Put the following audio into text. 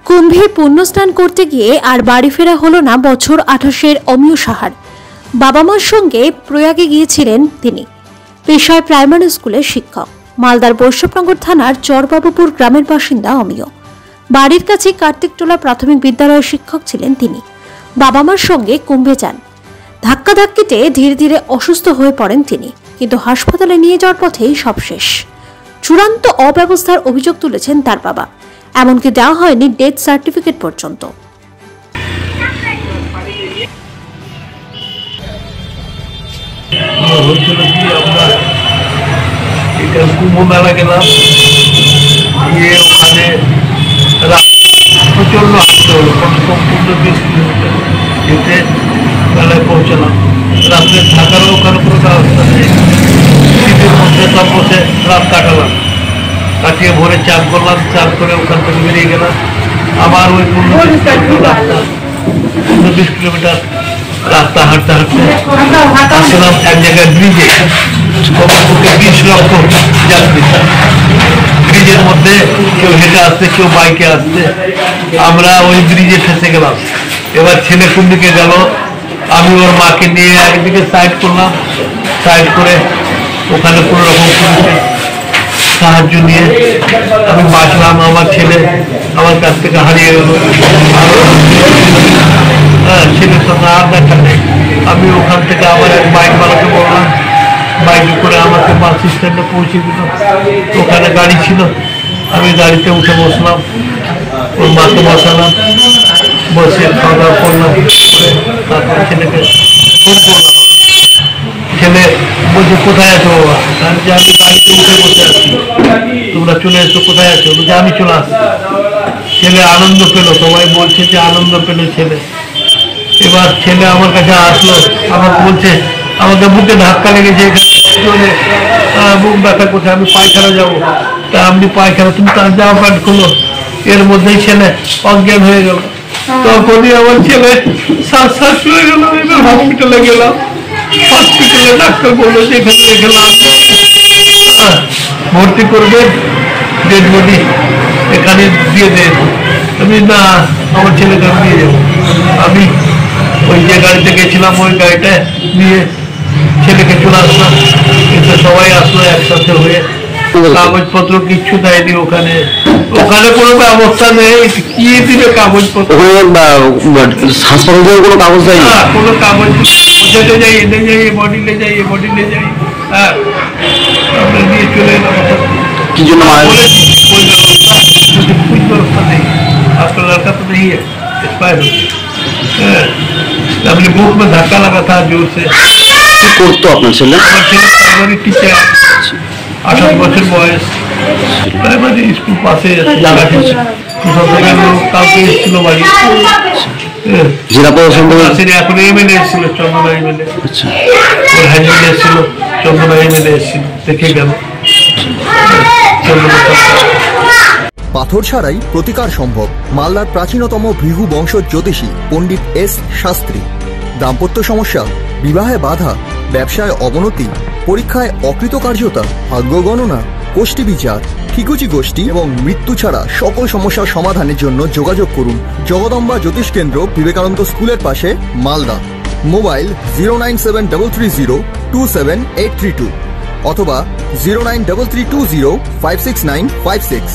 কুম্ভে পুণ্যস্নান করতে গিয়ে আর বাড়ি ফেরা হলো না বছর 28-এর অমিয় সাহার। বাবা মার সঙ্গে প্রয়াগে গিয়েছিলেন তিনি। পেশায় প্রাইমারি স্কুলের শিক্ষক। মালদার বৈষ্ণবনগর থানার চরবাবুপুর গ্রামের বাসিন্দা অমিয়। বাড়ির কাছে কার্তিকটোলা প্রাথমিক বিদ্যালয়ের শিক্ষক ছিলেন তিনি। বাবা মার সঙ্গে কুম্ভে যান। ধাক্কাধাক্কিতে ধীরে ধীরে অসুস্থ হয়ে পড়েন তিনি, কিন্তু হাসপাতালে নিয়ে যাওয়ার পথেই সব শেষ। চূড়ান্ত অব্যবস্থার অভিযোগ তুলেছেন তার বাবা। এমনকি দেওয়া হয়নি ডেথ সার্টিফিকেট পর্যন্ত। কুম্ভ মেলা গেলাম, গিয়ে ওখানে প্রচন্ড হাঁটতে হলো, কম 20 কিলোমিটার হেঁটে মেলায় পৌঁছালাম। রাত্রে থাকারও ওখানে কোনো ব্যবস্থা নেই। শীতের মধ্যে সব বসে রাত কাটালাম। কাটিয়ে ভোরে চান করলাম, চান করে ওখান থেকে বেরিয়ে গেলাম। আবার ওই 15-20 কিলোমিটার রাস্তা হাঁটতে হাঁটতে আসলাম এক জায়গায় ব্রিজে। 20 লক্ষ যাত্রী, ব্রিজের মধ্যে কেউ হেঁটে আসছে, কেউ বাইকে আসছে। আমরা ওই ব্রিজে ফেসে গেলাম। এবার ছেলে কোন দিকে গেল, আমি ওর মাকে নিয়ে একদিকে সাইড করলাম। সাইড করে ওখানে কোনো রকম সাহায্য নিয়ে আমি বাঁচলাম। আমার ছেলে আমার কাছ থেকে হারিয়ে গেল। ছেলের সঙ্গে আর দেখা নেই। আমি ওখান থেকে আবার এক বাইকওয়ালাকে বললাম, বাইকে করে আমাকে বাস স্ট্যান্ডে পৌঁছে দিল। ওখানে গাড়ি ছিল, আমি গাড়িতে উঠে বসলাম, ওর মাকে বসালাম, বসে খাওয়া দাওয়া করলাম। তারপরে ছেলেকে ফোন করলাম। ছেলে বলছে, কোথায় আছো বাবা? যে আমি গাড়িতে উঠে বসে আছি, তোমরা চলে এসো। কোথায় আছো? বলছে আমি চলে আসছি। ছেলে আনন্দ পেল, সবাই বলছে যে আনন্দ পেল ছেলে। এবার ছেলে আমার কাছে আসলো, আমার বলছে আমাকে বুকে ধাক্কা লেগেছে, এখানে বুক ব্যথা করছে, আমি পায়খানা যাবো। তা আপনি পায়খানা, তুমি তার জামা প্যান্ট খুলো। এর মধ্যেই ছেলে অজ্ঞান হয়ে গেল। তখনই আমার ছেলে শ্বাস হয়ে গেল। এবার হসপিটালে গেলাম। হসপিটালে ডাক্তার বললো যে এখানে রেখে লাভ নেই, ভর্তি করবে, ডেড বডি এখানে দিয়ে দেন। আমি না, আমার ছেলেকে আমি নিয়ে যাবো। আমি ওই যে গাড়িতে গেছিলাম ওই গাড়িটায় নিয়ে ছেলেকে চলে আসলাম। কিন্তু সবাই আসলো একসাথে হয়ে। কাগজপত্র কিচ্ছু দেয়নি ওখানে। ওখানে কোনো ব্যবস্থা নেই, কি দিবে কাগজপত্র? হাসপাতালের কোনো কাগজ দেয় না, কোনো কাগজ। যেতে যাই, এনে যাই, এ বডি লে যাই, এ বডি লে যাই। হ্যাঁ, আমরা নিয়ে চলে এলাম। কি জন্য कोई व्यवस्था नहीं, आपका लड़का तो नहीं है, एक्सपायर हो गया। अपने बुक में धक्का लगा था जोर से। করতো আপনার ছেলে? আমার ছেলে প্রাইমারি টিচার, 28 বছর বয়স, প্রাইমারি স্কুল পাশে জায়গা আছে। কাউকে এসেছিল বাড়ি, জেলা প্রশাসন এখন এমএলএ এসেছিল, চন্দনা এমএলএ। আচ্ছা, ওর হ্যান্ডেল এসেছিল, চন্দনা এমএলএ এসেছিল, দেখে গেল। পাথর ছাড়াই প্রতিকার সম্ভব। মালদার প্রাচীনতম ভৃগু বংশ জ্যোতিষী পণ্ডিত এস শাস্ত্রী। দাম্পত্য সমস্যা, বিবাহে বাধা, ব্যবসায় অবনতি, পরীক্ষায় অকৃতকার্যতা, ভাগ্য গণনা, গোষ্ঠী বিচার, ঠিকুচি গোষ্ঠী এবং মৃত্যু ছাড়া সকল সমস্যার সমাধানের জন্য যোগাযোগ করুন জগদম্বা জ্যোতিষ কেন্দ্র, বিবেকানন্দ স্কুলের পাশে, মালদা। মোবাইল 09733027832 অথবা 09332056956।